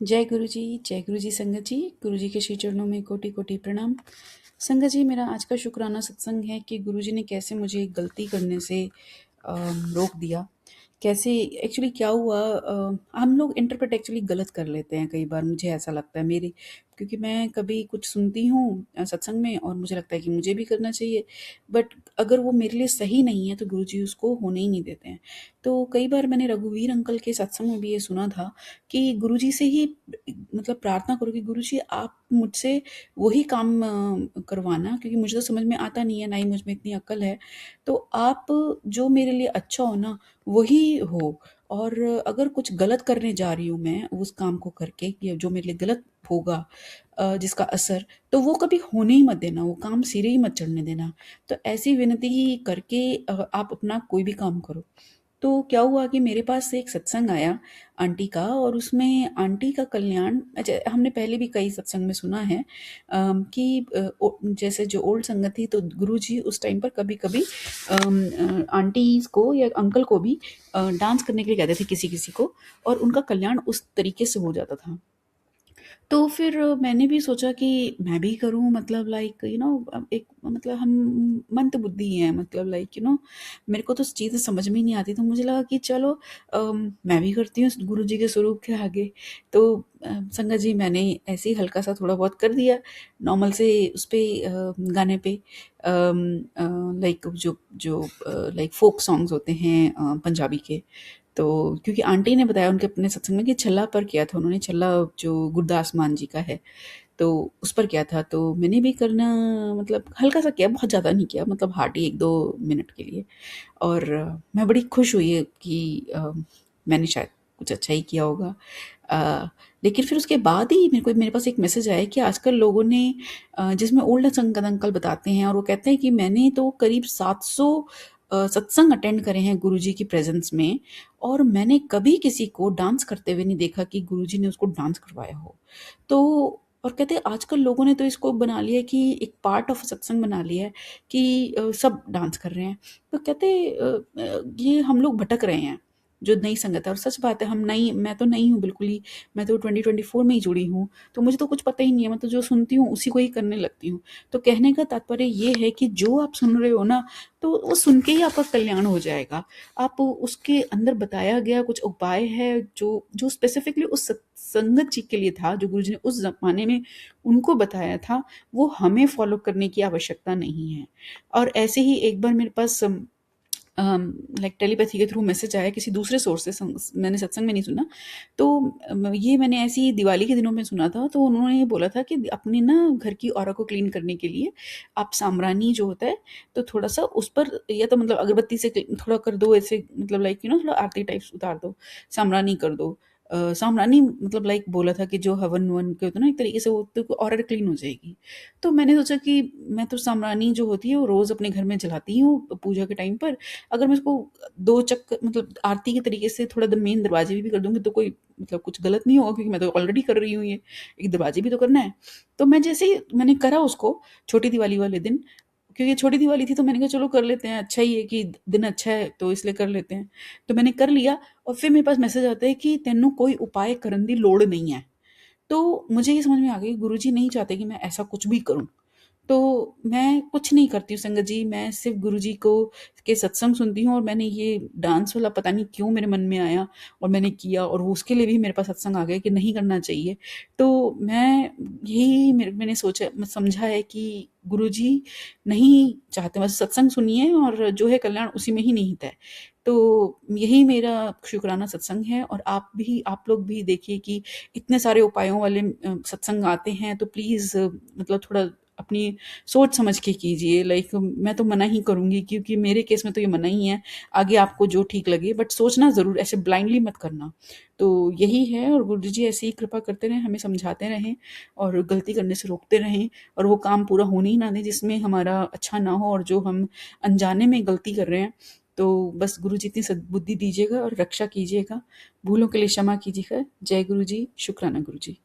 जय गुरु जी संगत जी। गुरु जी के श्री चरणों में कोटि कोटि प्रणाम। संगत जी, मेरा आज का शुक्राना सत्संग है कि गुरु जी ने कैसे मुझे एक गलती करने से रोक दिया। कैसे एक्चुअली क्या हुआ, हम लोग इंटरप्रेट एक्चुअली गलत कर लेते हैं कई बार, मुझे ऐसा लगता है मेरी, क्योंकि मैं कभी कुछ सुनती हूँ सत्संग में और मुझे लगता है कि मुझे भी करना चाहिए, बट अगर वो मेरे लिए सही नहीं है तो गुरु जी उसको होने ही नहीं देते हैं। तो कई बार मैंने रघुवीर अंकल के सत्संग में भी ये सुना था कि गुरु जी से ही मतलब प्रार्थना करो कि गुरु जी आप मुझसे वही काम करवाना, क्योंकि मुझे तो समझ में आता नहीं है, ना ही मुझ में इतनी अक्ल है। तो आप जो मेरे लिए अच्छा हो ना वही हो। और अगर कुछ गलत करने जा रही हूँ मैं उस काम को करके, या जो मेरे लिए गलत होगा जिसका असर, तो वो कभी होने ही मत देना, वो काम सिरे ही मत चढ़ने देना। तो ऐसी विनती ही करके आप अपना कोई भी काम करो। तो क्या हुआ कि मेरे पास से एक सत्संग आया आंटी का, और उसमें आंटी का कल्याण, अच्छा हमने पहले भी कई सत्संग में सुना है कि जैसे जो ओल्ड संगत थी तो गुरुजी उस टाइम पर कभी कभी आंटीज को या अंकल को भी डांस करने के लिए कहते थे किसी किसी को, और उनका कल्याण उस तरीके से हो जाता था। तो फिर मैंने भी सोचा कि मैं भी करूँ, मतलब लाइक एक मतलब हम मंद बुद्धि हैं, मतलब लाइक मेरे को तो चीज़ें समझ में ही नहीं आती, तो मुझे लगा कि चलो मैं भी करती हूँ गुरु जी के स्वरूप के आगे। तो संगत जी मैंने ऐसे ही हल्का सा थोड़ा बहुत कर दिया नॉर्मल से उस पे गाने पे, लाइक जो जो लाइक फोक सॉन्ग्स होते हैं पंजाबी के। तो क्योंकि आंटी ने बताया उनके अपने सत्संग में कि छल्ला पर किया था उन्होंने, छल्ला जो गुरदास मान जी का है, तो उस पर किया था। तो मैंने भी करना मतलब हल्का सा किया, बहुत ज़्यादा नहीं किया, मतलब हार्डली 1-2 मिनट के लिए। और मैं बड़ी खुश हुई है कि मैंने शायद कुछ अच्छा ही किया होगा। अ, लेकिन फिर उसके बाद ही मेरे पास एक मैसेज आया कि आजकल लोगों ने जिसमें ओल्ड संगत अंकल बताते हैं, और वो कहते हैं कि मैंने तो करीब 700 सत्संग अटेंड करे हैं गुरुजी की प्रेजेंस में, और मैंने कभी किसी को डांस करते हुए नहीं देखा कि गुरुजी ने उसको डांस करवाया हो। तो और कहते हैं आजकल लोगों ने तो इसको बना लिया है कि एक पार्ट ऑफ सत्संग बना लिया है कि सब डांस कर रहे हैं। तो कहते ये हम लोग भटक रहे हैं जो नई संगत है। और सच बात है, मैं तो नहीं हूँ बिल्कुल ही, मैं तो 2024 में ही जुड़ी हूँ, तो मुझे तो कुछ पता ही नहीं है, मैं तो जो सुनती हूँ उसी को ही करने लगती हूँ। तो कहने का तात्पर्य ये है कि जो आप सुन रहे हो ना, तो वो सुन के ही आपका कल्याण हो जाएगा। आप उसके अंदर बताया गया कुछ उपाय है जो जो स्पेसिफिकली उस संगत जी के लिए था, जो गुरु जी ने उस जमाने में उनको बताया था, वो हमें फॉलो करने की आवश्यकता नहीं है। और ऐसे ही एक बार मेरे पास लाइक टेलीपैथी के थ्रू मैसेज आया किसी दूसरे सोर्स से, मैंने सत्संग में नहीं सुना। तो ये मैंने ऐसे ही दिवाली के दिनों में सुना था। तो उन्होंने ये बोला था कि अपने ना घर की ऑरा को क्लीन करने के लिए आप साम्रानी जो होता है, तो थोड़ा सा उस पर, या तो मतलब अगरबत्ती से थोड़ा कर दो ऐसे, मतलब लाइक थोड़ा आरती टाइप्स उतार दो, साम्रानी कर दो। साम्रानी मतलब लाइक बोला था कि जो हवन वन के होते हैं ना, एक तरीके से वो तो ऑरा क्लीन हो जाएगी। तो मैंने सोचा कि मैं तो साम्रानी जो होती है वो रोज़ अपने घर में जलाती हूँ पूजा के टाइम पर। अगर मैं इसको 2 चक्कर मतलब आरती के तरीके से थोड़ा मेन दरवाजे भी कर दूँगी तो कोई मतलब कुछ गलत नहीं होगा, क्योंकि मैं तो ऑलरेडी कर रही हूँ ये, एक दरवाजे भी तो करना है। तो मैं जैसे ही मैंने करा उसको छोटी दिवाली वाले दिन, क्योंकि छोटी दिवाली थी तो मैंने कहा चलो कर लेते हैं, अच्छा ही है कि दिन अच्छा है तो इसलिए कर लेते हैं। तो मैंने कर लिया, और फिर मेरे पास मैसेज आता है कि तेनू कोई उपाय करन दी लोड़ नहीं है। तो मुझे ये समझ में आ गया कि गुरुजी नहीं चाहते कि मैं ऐसा कुछ भी करूँ। तो मैं कुछ नहीं करती हूँ संगत जी, मैं सिर्फ़ गुरुजी को के सत्संग सुनती हूँ, और मैंने ये डांस वाला पता नहीं क्यों मेरे मन में आया और मैंने किया, और वो उसके लिए भी मेरे पास सत्संग आ गया कि नहीं करना चाहिए। तो मैं यही मैंने सोचा समझा है कि गुरुजी नहीं चाहते, बस सत्संग सुनिए और जो है कल्याण उसी में ही निहित है। तो यही मेरा शुक्राना सत्संग है। और आप लोग भी देखिए कि इतने सारे उपायों वाले सत्संग आते हैं, तो प्लीज़ मतलब थोड़ा अपनी सोच समझ के कीजिए। लाइक मैं तो मना ही करूँगी, क्योंकि मेरे केस में तो ये मना ही है। आगे आपको जो ठीक लगे, बट सोचना ज़रूर, ऐसे ब्लाइंडली मत करना। तो यही है, और गुरु जी ऐसी ही कृपा करते रहें, हमें समझाते रहें और गलती करने से रोकते रहें, और वो काम पूरा होने ही ना दें जिसमें हमारा अच्छा ना हो, और जो हम अनजाने में गलती कर रहे हैं। तो बस गुरु जी इतनी सद्बुद्धि दीजिएगा और रक्षा कीजिएगा। भूलों के लिए क्षमा कीजिएगा। जय गुरु जी, शुक्राना गुरु जी।